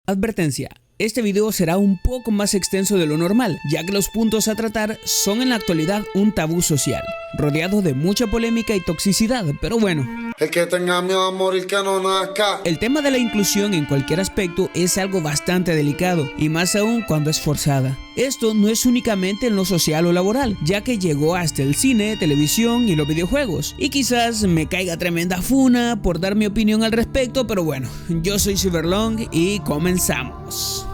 Advertencia. Este video será un poco más extenso de lo normal, ya que los puntos a tratar son en la actualidad un tabú social, rodeado de mucha polémica y toxicidad, pero bueno. El que tenga miedo a morir que no nazca. El tema de la inclusión en cualquier aspecto es algo bastante delicado, y más aún cuando es forzada. Esto no es únicamente en lo social o laboral, ya que llegó hasta el cine, televisión y los videojuegos. Y quizás me caiga tremenda funa por dar mi opinión al respecto, pero bueno, yo soy Cyberlong y comenzamos.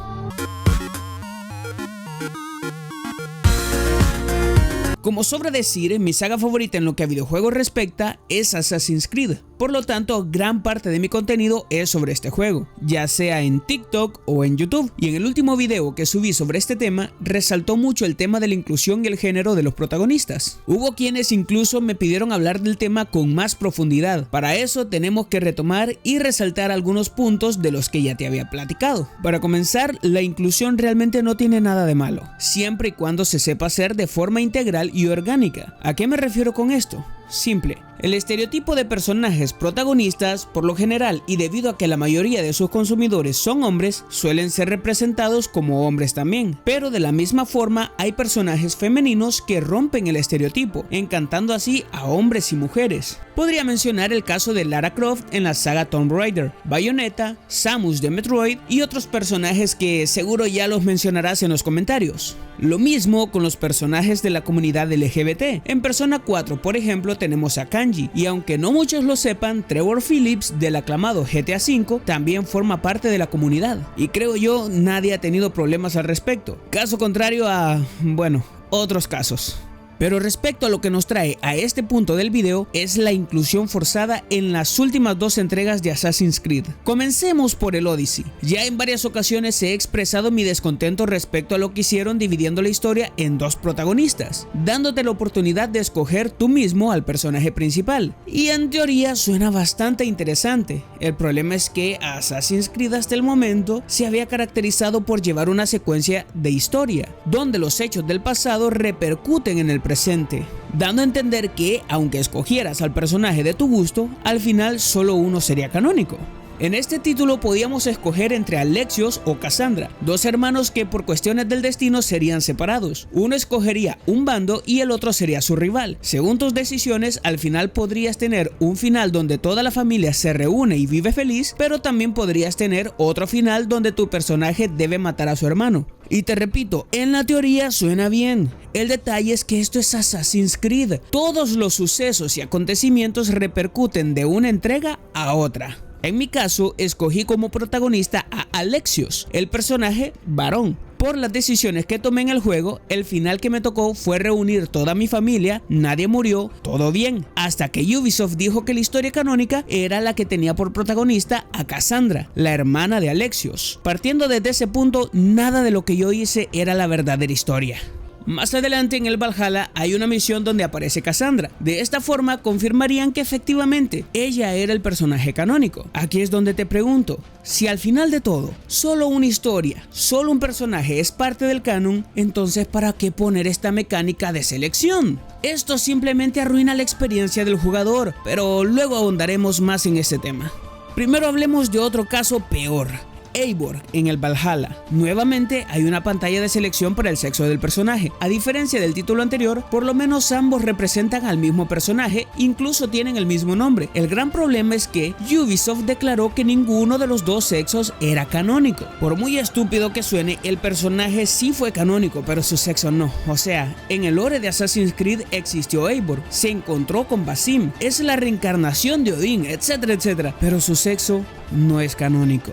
Como sobra decir, mi saga favorita en lo que a videojuegos respecta es Assassin's Creed. Por lo tanto, gran parte de mi contenido es sobre este juego, ya sea en TikTok o en YouTube. Y en el último video que subí sobre este tema, resaltó mucho el tema de la inclusión y el género de los protagonistas. Hubo quienes incluso me pidieron hablar del tema con más profundidad. Para eso tenemos que retomar y resaltar algunos puntos de los que ya te había platicado. Para comenzar, la inclusión realmente no tiene nada de malo, siempre y cuando se sepa hacer de forma integral y orgánica. ¿A qué me refiero con esto? Simple. El estereotipo de personajes protagonistas, por lo general y debido a que la mayoría de sus consumidores son hombres, suelen ser representados como hombres también. Pero de la misma forma hay personajes femeninos que rompen el estereotipo, encantando así a hombres y mujeres. Podría mencionar el caso de Lara Croft en la saga Tomb Raider, Bayonetta, Samus de Metroid y otros personajes que seguro ya los mencionarás en los comentarios. Lo mismo con los personajes de la comunidad LGBT. En Persona 4, por ejemplo, tenemos a Kanji, y aunque no muchos lo sepan, Trevor Phillips del aclamado GTA V también forma parte de la comunidad, y creo yo nadie ha tenido problemas al respecto, caso contrario a, bueno, otros casos. Pero respecto a lo que nos trae a este punto del video es la inclusión forzada en las últimas dos entregas de Assassin's Creed. Comencemos por el Odyssey. Ya en varias ocasiones he expresado mi descontento respecto a lo que hicieron dividiendo la historia en dos protagonistas, dándote la oportunidad de escoger tú mismo al personaje principal. Y en teoría suena bastante interesante. El problema es que Assassin's Creed hasta el momento se había caracterizado por llevar una secuencia de historia, donde los hechos del pasado repercuten en el presente, dando a entender que, aunque escogieras al personaje de tu gusto, al final solo uno sería canónico. En este título podíamos escoger entre Alexios o Cassandra, dos hermanos que por cuestiones del destino serían separados. Uno escogería un bando y el otro sería su rival. Según tus decisiones, al final podrías tener un final donde toda la familia se reúne y vive feliz, pero también podrías tener otro final donde tu personaje debe matar a su hermano. Y te repito, en la teoría suena bien. El detalle es que esto es Assassin's Creed. Todos los sucesos y acontecimientos repercuten de una entrega a otra. En mi caso, escogí como protagonista a Alexios, el personaje varón. Por las decisiones que tomé en el juego, el final que me tocó fue reunir toda mi familia, nadie murió, todo bien, hasta que Ubisoft dijo que la historia canónica era la que tenía por protagonista a Cassandra, la hermana de Alexios. Partiendo desde ese punto, nada de lo que yo hice era la verdadera historia. Más adelante en el Valhalla hay una misión donde aparece Cassandra. De esta forma confirmarían que efectivamente ella era el personaje canónico. Aquí es donde te pregunto, si al final de todo, solo una historia, solo un personaje es parte del canon, entonces ¿para qué poner esta mecánica de selección? Esto simplemente arruina la experiencia del jugador, pero luego ahondaremos más en este tema. Primero hablemos de otro caso peor. Eivor en el Valhalla. Nuevamente hay una pantalla de selección para el sexo del personaje. A diferencia del título anterior, por lo menos ambos representan al mismo personaje, incluso tienen el mismo nombre. El gran problema es que Ubisoft declaró que ninguno de los dos sexos era canónico. Por muy estúpido que suene, el personaje sí fue canónico, pero su sexo no. O sea, en el lore de Assassin's Creed existió Eivor, se encontró con Basim, es la reencarnación de Odín, etcétera, etcétera, pero su sexo no es canónico.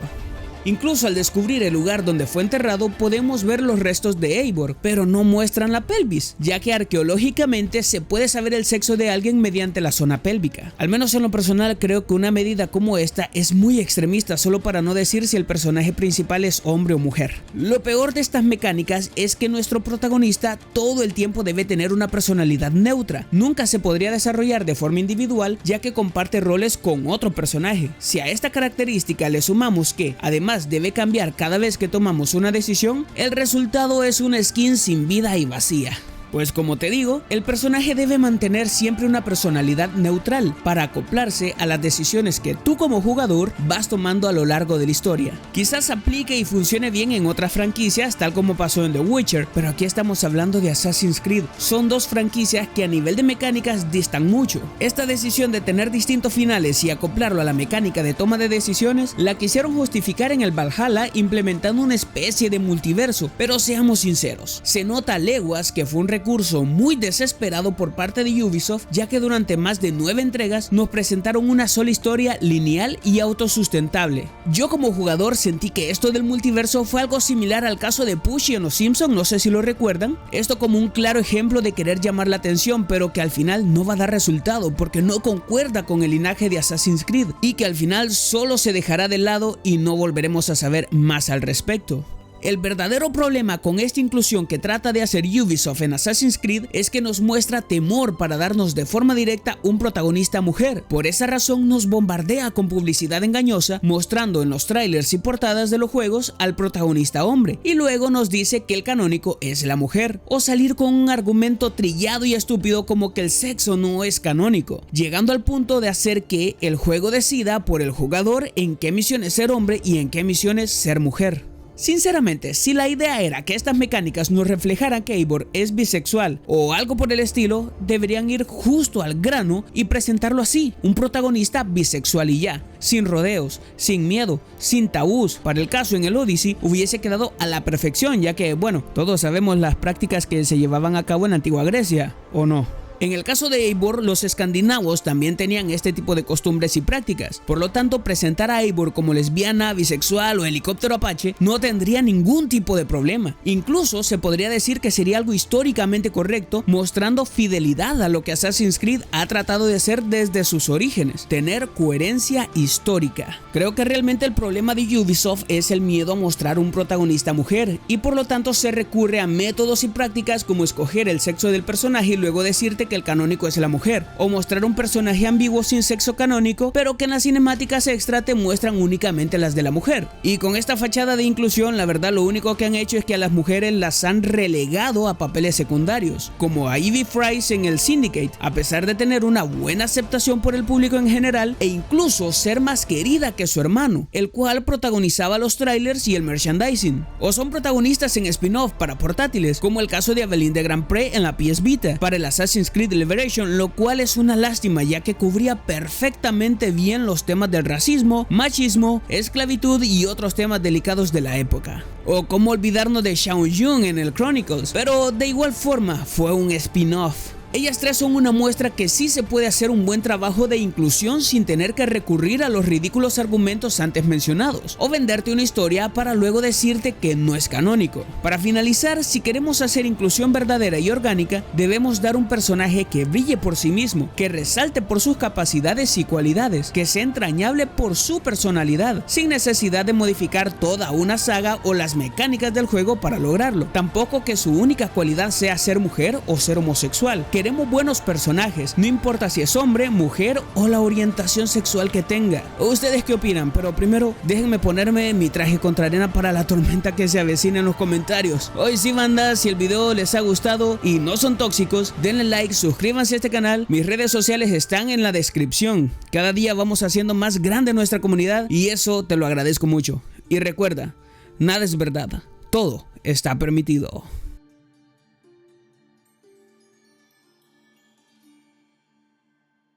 Incluso al descubrir el lugar donde fue enterrado podemos ver los restos de Eivor, pero no muestran la pelvis, ya que arqueológicamente se puede saber el sexo de alguien mediante la zona pélvica. Al menos en lo personal creo que una medida como esta es muy extremista, solo para no decir si el personaje principal es hombre o mujer. Lo peor de estas mecánicas es que nuestro protagonista todo el tiempo debe tener una personalidad neutra, nunca se podría desarrollar de forma individual ya que comparte roles con otro personaje. Si a esta característica le sumamos que además debe cambiar cada vez que tomamos una decisión, el resultado es una skin sin vida y vacía. Pues como te digo, el personaje debe mantener siempre una personalidad neutral para acoplarse a las decisiones que tú como jugador vas tomando a lo largo de la historia. Quizás aplique y funcione bien en otras franquicias, tal como pasó en The Witcher, pero aquí estamos hablando de Assassin's Creed. Son dos franquicias que a nivel de mecánicas distan mucho. Esta decisión de tener distintos finales y acoplarlo a la mecánica de toma de decisiones la quisieron justificar en el Valhalla implementando una especie de multiverso, pero seamos sinceros, se nota a leguas que fue un recurso muy desesperado por parte de Ubisoft, ya que durante más de 9 entregas nos presentaron una sola historia lineal y autosustentable. Yo como jugador sentí que esto del multiverso fue algo similar al caso de Pushy en Los Simpsons, no sé si lo recuerdan, esto como un claro ejemplo de querer llamar la atención, pero que al final no va a dar resultado porque no concuerda con el linaje de Assassin's Creed y que al final solo se dejará de lado y no volveremos a saber más al respecto. El verdadero problema con esta inclusión que trata de hacer Ubisoft en Assassin's Creed es que nos muestra temor para darnos de forma directa un protagonista mujer. Por esa razón nos bombardea con publicidad engañosa, mostrando en los trailers y portadas de los juegos al protagonista hombre, y luego nos dice que el canónico es la mujer, o salir con un argumento trillado y estúpido como que el sexo no es canónico, llegando al punto de hacer que el juego decida por el jugador en qué misiones ser hombre y en qué misiones ser mujer. Sinceramente, si la idea era que estas mecánicas nos reflejaran que Eivor es bisexual o algo por el estilo, deberían ir justo al grano y presentarlo así, un protagonista bisexual y ya, sin rodeos, sin miedo, sin tabús. Para el caso en el Odyssey hubiese quedado a la perfección, ya que, bueno, todos sabemos las prácticas que se llevaban a cabo en la antigua Grecia, ¿o no? En el caso de Eivor, los escandinavos también tenían este tipo de costumbres y prácticas, por lo tanto presentar a Eivor como lesbiana, bisexual o helicóptero apache no tendría ningún tipo de problema. Incluso se podría decir que sería algo históricamente correcto, mostrando fidelidad a lo que Assassin's Creed ha tratado de hacer desde sus orígenes, tener coherencia histórica. Creo que realmente el problema de Ubisoft es el miedo a mostrar un protagonista mujer, y por lo tanto se recurre a métodos y prácticas como escoger el sexo del personaje y luego decirte que el canónico es la mujer, o mostrar un personaje ambiguo sin sexo canónico, pero que en las cinemáticas extra te muestran únicamente las de la mujer. Y con esta fachada de inclusión, la verdad lo único que han hecho es que a las mujeres las han relegado a papeles secundarios, como a Evie Fries en el Syndicate, a pesar de tener una buena aceptación por el público en general e incluso ser más querida que su hermano, el cual protagonizaba los trailers y el merchandising. O son protagonistas en spin-off para portátiles, como el caso de Aveline de Grand Prix en la PS Vita para el Assassin's Creed Liberation, lo cual es una lástima ya que cubría perfectamente bien los temas del racismo, machismo, esclavitud y otros temas delicados de la época. O cómo olvidarnos de Xiao Jun en el Chronicles, pero de igual forma fue un spin-off. Ellas tres son una muestra que sí se puede hacer un buen trabajo de inclusión sin tener que recurrir a los ridículos argumentos antes mencionados, o venderte una historia para luego decirte que no es canónico. Para finalizar, si queremos hacer inclusión verdadera y orgánica, debemos dar un personaje que brille por sí mismo, que resalte por sus capacidades y cualidades, que sea entrañable por su personalidad, sin necesidad de modificar toda una saga o las mecánicas del juego para lograrlo. Tampoco que su única cualidad sea ser mujer o ser homosexual. Queremos buenos personajes, no importa si es hombre, mujer o la orientación sexual que tenga. ¿Ustedes qué opinan? Pero primero déjenme ponerme mi traje contra arena para la tormenta que se avecina en los comentarios. Hoy sí, banda, si el video les ha gustado y no son tóxicos, denle like, suscríbanse a este canal, mis redes sociales están en la descripción. Cada día vamos haciendo más grande nuestra comunidad y eso te lo agradezco mucho. Y recuerda, nada es verdad, todo está permitido.